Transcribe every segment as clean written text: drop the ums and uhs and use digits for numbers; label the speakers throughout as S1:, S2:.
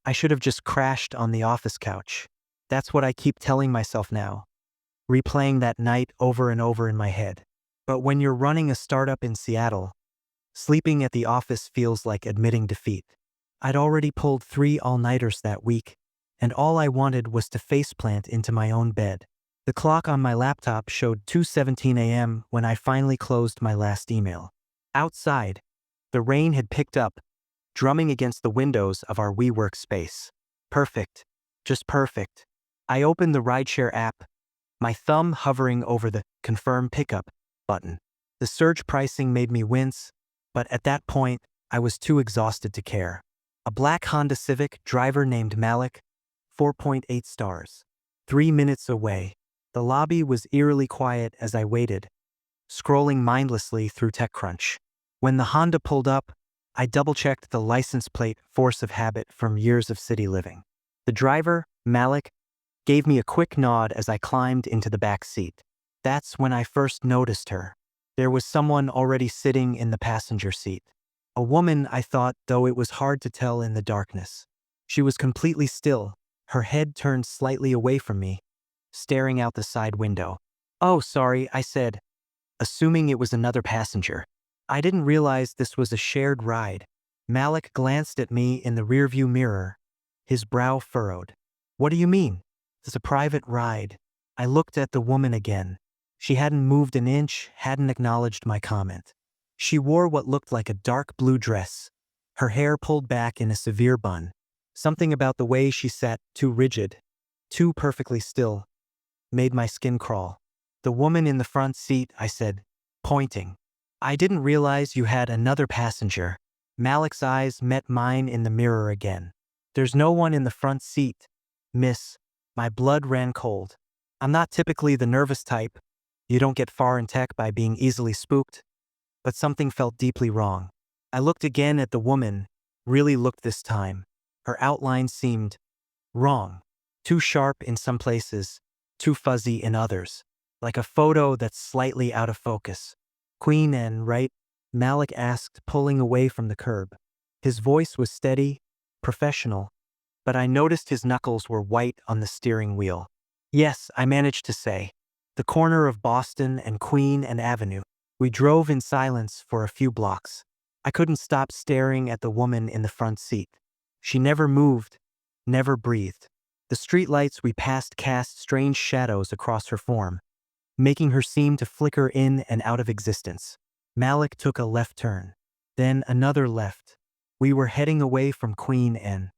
S1: I should have just crashed on the office couch. That's what I keep telling myself now, replaying that night over and over in my head. But when you're running a startup in Seattle, sleeping at the office feels like admitting defeat. I'd already pulled 3 all-nighters that week, and all I wanted was to faceplant into my own bed. The clock on my laptop showed 2:17 a.m. when I finally closed my last email. Outside, the rain had picked up, drumming against the windows of our WeWork space. Perfect. Just perfect. I opened the rideshare app, my thumb hovering over the Confirm Pickup button. The surge pricing made me wince, but at that point, I was too exhausted to care. A black Honda Civic, driver named Malik, 4.8 stars. 3 minutes away. The lobby was eerily quiet as I waited, scrolling mindlessly through TechCrunch. When the Honda pulled up, I double-checked the license plate, force of habit from years of city living. The driver, Malik, gave me a quick nod as I climbed into the back seat. That's when I first noticed her. There was someone already sitting in the passenger seat. A woman, I thought, though it was hard to tell in the darkness. She was completely still, her head turned slightly away from me, staring out the side window. "Oh, sorry," I said, assuming it was another passenger. I didn't realize this was a shared ride. Malik glanced at me in the rearview mirror, his brow furrowed. "What do you mean? It's a private ride." I looked at the woman again. She hadn't moved an inch, hadn't acknowledged my comment. She wore what looked like a dark blue dress, her hair pulled back in a severe bun. Something about the way she sat, too rigid, too perfectly still, made my skin crawl. "The woman in the front seat," I said, pointing. "I didn't realize you had another passenger." Malik's eyes met mine in the mirror again. "There's no one in the front seat, miss." My blood ran cold. I'm not typically the nervous type. You don't get far in tech by being easily spooked. But something felt deeply wrong. I looked again at the woman, really looked this time. Her outline seemed wrong. Too sharp in some places, too fuzzy in others. Like a photo that's slightly out of focus. "Queen Anne, right?" Malik asked, pulling away from the curb. His voice was steady, professional, but I noticed his knuckles were white on the steering wheel. "Yes," I managed to say. "The corner of Boston and Queen and Avenue." We drove in silence for a few blocks. I couldn't stop staring at the woman in the front seat. She never moved, never breathed. The streetlights we passed cast strange shadows across her form, making her seem to flicker in and out of existence. Malik took a left turn, then another left. We were heading away from Queen Anne.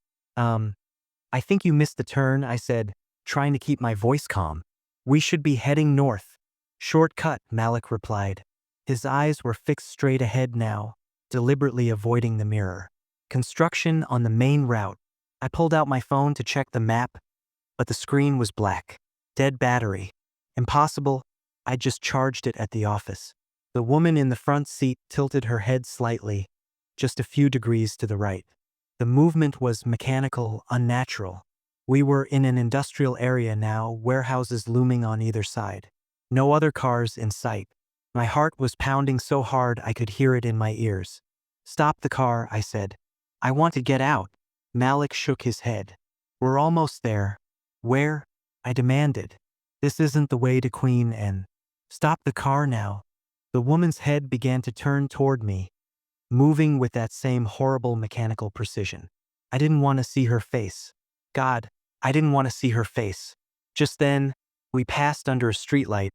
S1: I think you missed the turn," I said, trying to keep my voice calm. "We should be heading north." "Shortcut," Malik replied. His eyes were fixed straight ahead now, deliberately avoiding the mirror. Construction on the main route. I pulled out my phone to check the map, but the screen was black. Dead battery. Impossible. I just charged it at the office. The woman in the front seat tilted her head slightly, just a few degrees to the right. The movement was mechanical, unnatural. We were in an industrial area now, warehouses looming on either side. No other cars in sight. My heart was pounding so hard I could hear it in my ears. "Stop the car," I said. "I want to get out." Malik shook his head. "We're almost there." "Where?" I demanded. "This isn't the way to Queen Anne." "Stop the car now." The woman's head began to turn toward me, moving with that same horrible mechanical precision. I didn't want to see her face. God, I didn't want to see her face. Just then, we passed under a streetlight,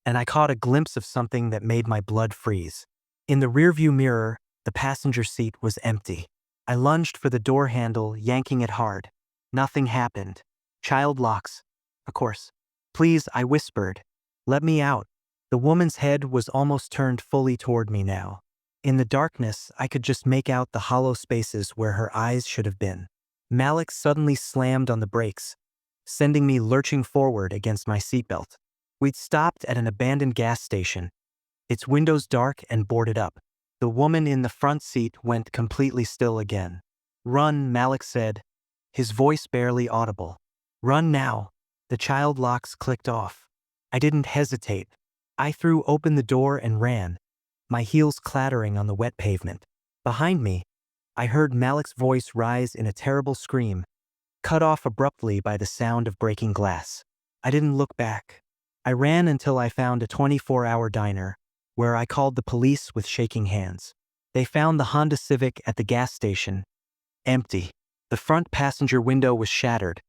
S1: and I caught a glimpse of something that made my blood freeze. In the rearview mirror, the passenger seat was empty. I lunged for the door handle, yanking it hard. Nothing happened. Child locks. Of course. "Please," I whispered. "Let me out." The woman's head was almost turned fully toward me now. In the darkness, I could just make out the hollow spaces where her eyes should have been. Malik suddenly slammed on the brakes, sending me lurching forward against my seatbelt. We'd stopped at an abandoned gas station, its windows dark and boarded up. The woman in the front seat went completely still again. "Run," Malik said, his voice barely audible. "Run now." The child locks clicked off. I didn't hesitate. I threw open the door and ran, my heels clattering on the wet pavement. Behind me, I heard Malik's voice rise in a terrible scream. cut off abruptly by the sound of breaking glass. I didn't look back. I ran until I found a 24-hour diner, where I called the police with shaking hands. They found the Honda Civic at the gas station, empty. The front passenger window was shattered,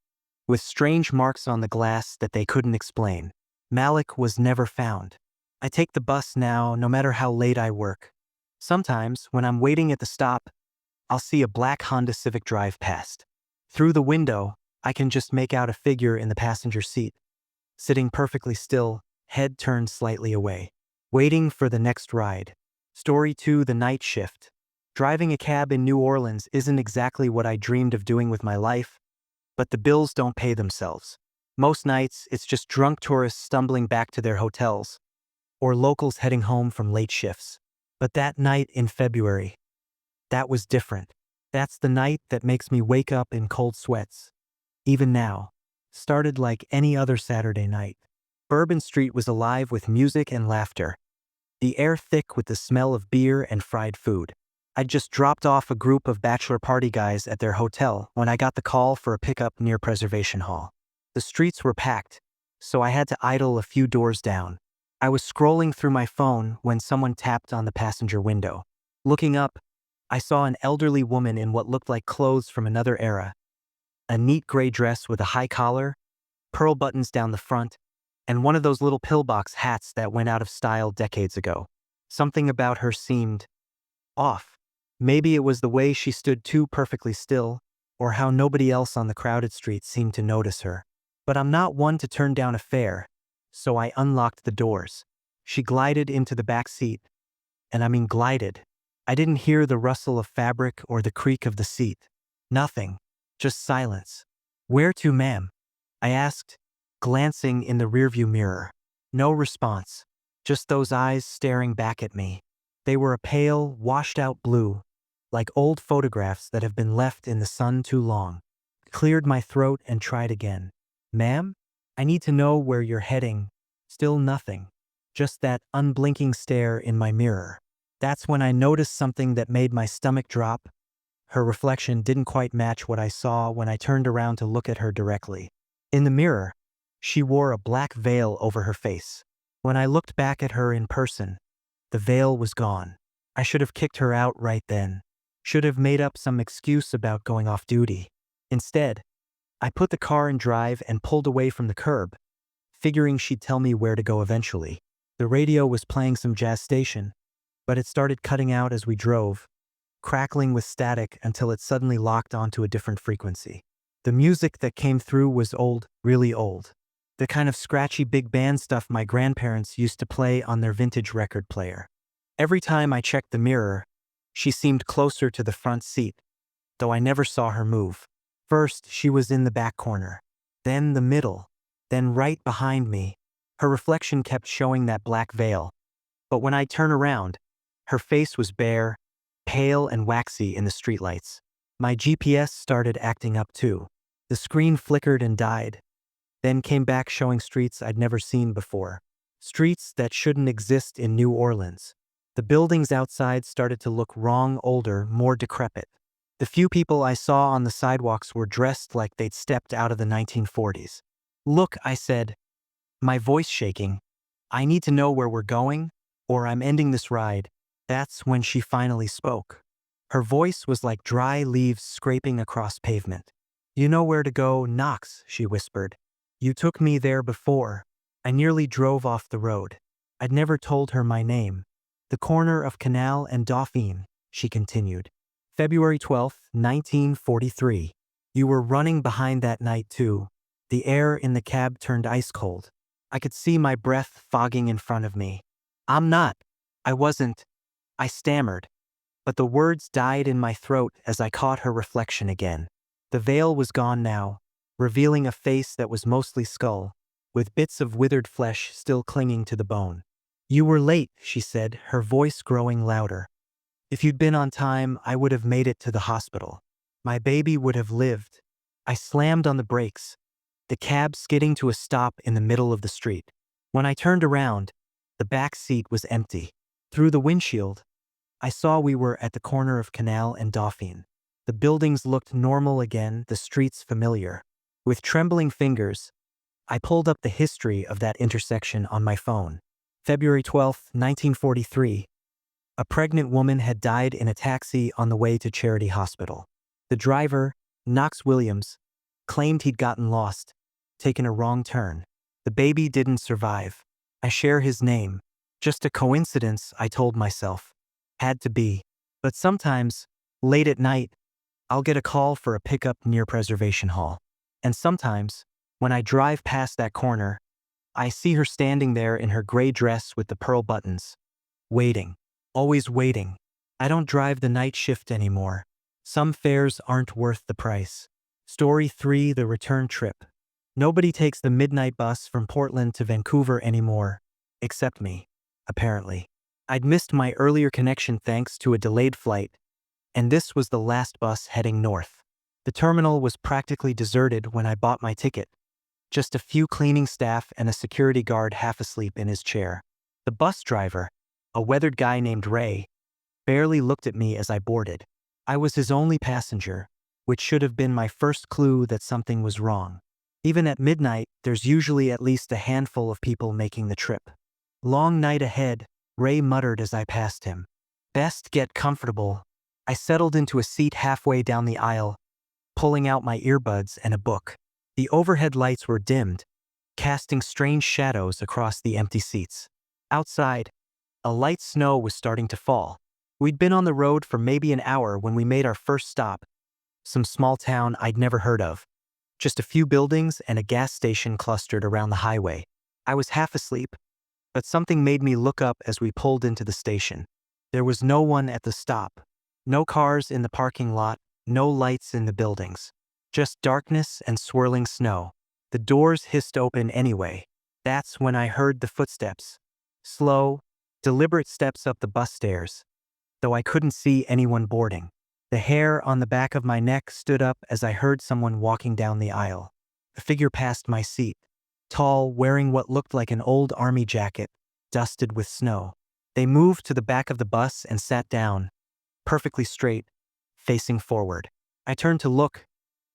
S1: with strange marks on the glass that they couldn't explain. Malik was never found. I take the bus now, no matter how late I work. Sometimes, when I'm waiting at the stop, I'll see a black Honda Civic drive past. Through the window, I can just make out a figure in the passenger seat, sitting perfectly still, head turned slightly away, waiting for the next ride. Story 2: The Night Shift. Driving a cab in New Orleans isn't exactly what I dreamed of doing with my life, but the bills don't pay themselves. Most nights, it's just drunk tourists stumbling back to their hotels, or locals heading home from late shifts. But that night in February, that was different. That's the night that makes me wake up in cold sweats. Even now. Started like any other Saturday night. Bourbon Street was alive with music and laughter, the air thick with the smell of beer and fried food. I'd just dropped off a group of bachelor party guys at their hotel when I got the call for a pickup near Preservation Hall. The streets were packed, so I had to idle a few doors down. I was scrolling through my phone when someone tapped on the passenger window. Looking up, I saw an elderly woman in what looked like clothes from another era. A neat gray dress with a high collar, pearl buttons down the front, and one of those little pillbox hats that went out of style decades ago. Something about her seemed off. Maybe it was the way she stood too perfectly still, or how nobody else on the crowded street seemed to notice her. But I'm not one to turn down a fare, so I unlocked the doors. She glided into the back seat, and I mean glided. I didn't hear the rustle of fabric or the creak of the seat. Nothing. Just silence. "Where to, ma'am?" I asked, glancing in the rearview mirror. No response. Just those eyes staring back at me. They were a pale, washed-out blue, like old photographs that have been left in the sun too long. Cleared my throat and tried again. "Ma'am? I need to know where you're heading." Still nothing. Just that unblinking stare in my mirror. That's when I noticed something that made my stomach drop. Her reflection didn't quite match what I saw when I turned around to look at her directly. In the mirror, she wore a black veil over her face. When I looked back at her in person, the veil was gone. I should have kicked her out right then. Should have made up some excuse about going off duty. Instead, I put the car in drive and pulled away from the curb, figuring she'd tell me where to go eventually. The radio was playing some jazz station, but it started cutting out as we drove, crackling with static until it suddenly locked onto a different frequency. The music that came through was old, really old. The kind of scratchy big band stuff my grandparents used to play on their vintage record player. Every time I checked the mirror, she seemed closer to the front seat, though I never saw her move. First, she was in the back corner, then the middle, then right behind me. Her reflection kept showing that black veil, but when I turned around, her face was bare, pale and waxy in the streetlights. My GPS started acting up too. The screen flickered and died, then came back showing streets I'd never seen before. Streets that shouldn't exist in New Orleans. The buildings outside started to look wrong, older, more decrepit. The few people I saw on the sidewalks were dressed like they'd stepped out of the 1940s. "Look," I said, my voice shaking. "I need to know where we're going, or I'm ending this ride." That's when she finally spoke. Her voice was like dry leaves scraping across pavement. "You know where to go, Knox," she whispered. "You took me there before." I nearly drove off the road. I'd never told her my name. "The corner of Canal and Dauphine," she continued. "February 12th, 1943. You were running behind that night too." The air in the cab turned ice cold. I could see my breath fogging in front of me. "I'm not. I wasn't." I stammered, but the words died in my throat as I caught her reflection again. The veil was gone now, revealing a face that was mostly skull, with bits of withered flesh still clinging to the bone. "You were late," she said, her voice growing louder. "If you'd been on time, I would have made it to the hospital. My baby would have lived." I slammed on the brakes, the cab skidding to a stop in the middle of the street. When I turned around, the back seat was empty. Through the windshield, I saw we were at the corner of Canal and Dauphine. The buildings looked normal again, the streets familiar. With trembling fingers, I pulled up the history of that intersection on my phone. February 12, 1943. A pregnant woman had died in a taxi on the way to Charity Hospital. The driver, Knox Williams, claimed he'd gotten lost, taken a wrong turn. The baby didn't survive. I share his name. Just a coincidence, I told myself. Had to be. But sometimes, late at night, I'll get a call for a pickup near Preservation Hall. And sometimes, when I drive past that corner, I see her standing there in her gray dress with the pearl buttons. Waiting. Always waiting. I don't drive the night shift anymore. Some fares aren't worth the price. Story 3: The Return Trip. Nobody takes the midnight bus from Portland to Vancouver anymore. Except me. Apparently. I'd missed my earlier connection thanks to a delayed flight, and this was the last bus heading north. The terminal was practically deserted when I bought my ticket. Just a few cleaning staff and a security guard half asleep in his chair. The bus driver, a weathered guy named Ray, barely looked at me as I boarded. I was his only passenger, which should have been my first clue that something was wrong. Even at midnight, there's usually at least a handful of people making the trip. Long night ahead, Ray muttered as I passed him. Best get comfortable. I settled into a seat halfway down the aisle, pulling out my earbuds and a book. The overhead lights were dimmed, casting strange shadows across the empty seats. Outside, a light snow was starting to fall. We'd been on the road for maybe an hour when we made our first stop, some small town I'd never heard of. Just a few buildings and a gas station clustered around the highway. I was half asleep, but something made me look up as we pulled into the station. There was no one at the stop. No cars in the parking lot, no lights in the buildings. Just darkness and swirling snow. The doors hissed open anyway. That's when I heard the footsteps. Slow, deliberate steps up the bus stairs, though I couldn't see anyone boarding. The hair on the back of my neck stood up as I heard someone walking down the aisle. A figure passed my seat, tall, wearing what looked like an old army jacket, dusted with snow. They moved to the back of the bus and sat down, perfectly straight, facing forward. I turned to look,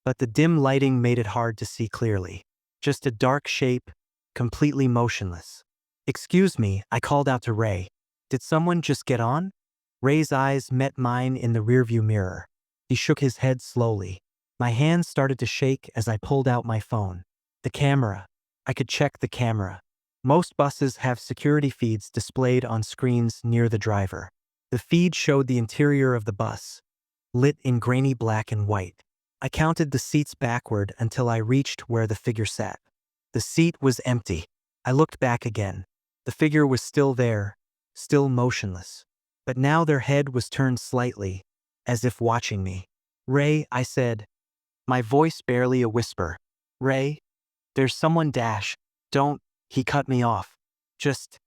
S1: but the dim lighting made it hard to see clearly. Just a dark shape, completely motionless. Excuse me, I called out to Ray. Did someone just get on? Ray's eyes met mine in the rearview mirror. He shook his head slowly. My hands started to shake as I pulled out my phone. The camera. I could check the camera. Most buses have security feeds displayed on screens near the driver. The feed showed the interior of the bus, lit in grainy black and white. I counted the seats backward until I reached where the figure sat. The seat was empty. I looked back again. The figure was still there, still motionless. But now their head was turned slightly, as if watching me. Ray, I said, my voice barely a whisper. Ray, there's someone don't, he cut me off. Just,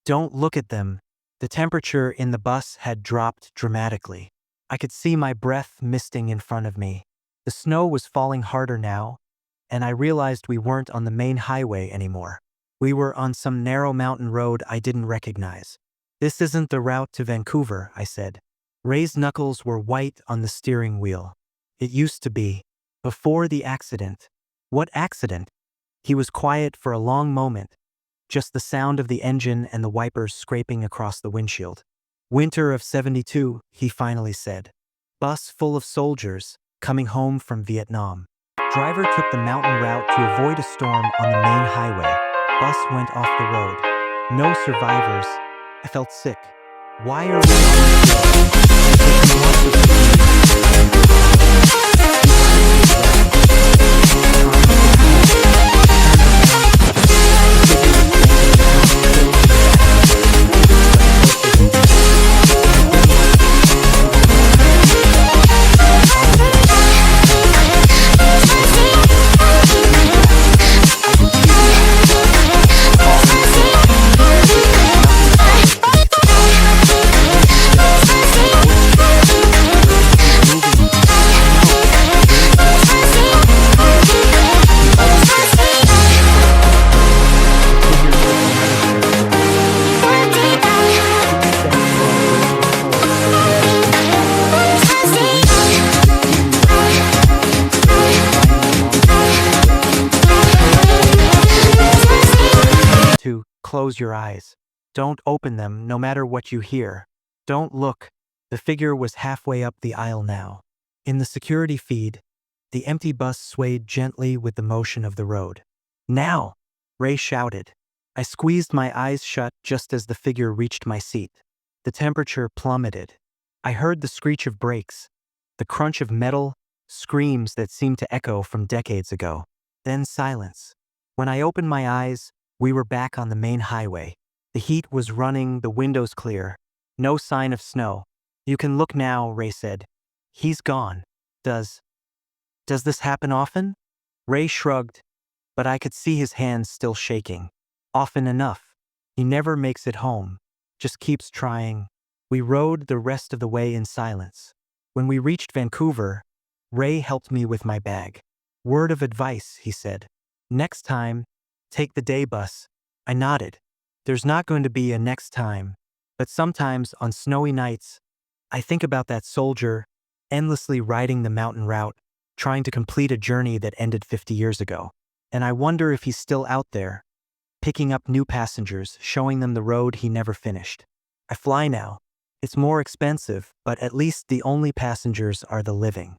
S1: don't look at them. The temperature in the bus had dropped dramatically. I could see my breath misting in front of me. The snow was falling harder now, and I realized we weren't on the main highway anymore. We were on some narrow mountain road I didn't recognize. This isn't the route to Vancouver, I said. Ray's knuckles were white on the steering wheel. It used to be. Before the accident. What accident? He was quiet for a long moment, just the sound of the engine and the wipers scraping across the windshield. Winter of '72, he finally said. Bus full of soldiers, coming home from Vietnam. Driver took the mountain route to avoid a storm on the main highway. Bus went off the road. No survivors. I felt sick. Why are we on this road? close your eyes. Don't open them no matter what you hear. Don't look. The figure was halfway up the aisle now. In the security feed, the empty bus swayed gently with the motion of the road. Now! Ray shouted. I squeezed my eyes shut just as the figure reached my seat. The temperature plummeted. I heard the screech of brakes, the crunch of metal, screams that seemed to echo from decades ago. Then silence. When I opened my eyes, we were back on the main highway. The heat was running, the windows clear. No sign of snow. You can look now, Ray said. He's gone. Does this happen often? Ray shrugged, but I could see his hands still shaking. Often enough. He never makes it home. Just keeps trying. We rode the rest of the way in silence. When we reached Vancouver, Ray helped me with my bag. Word of advice, he said. Next time, take the day bus. I nodded. There's not going to be a next time, but sometimes on snowy nights, I think about that soldier endlessly riding the mountain route, trying to complete a journey that ended 50 years ago. And I wonder if he's still out there, picking up new passengers, showing them the road he never finished. I fly now. It's more expensive, but at least the only passengers are the living.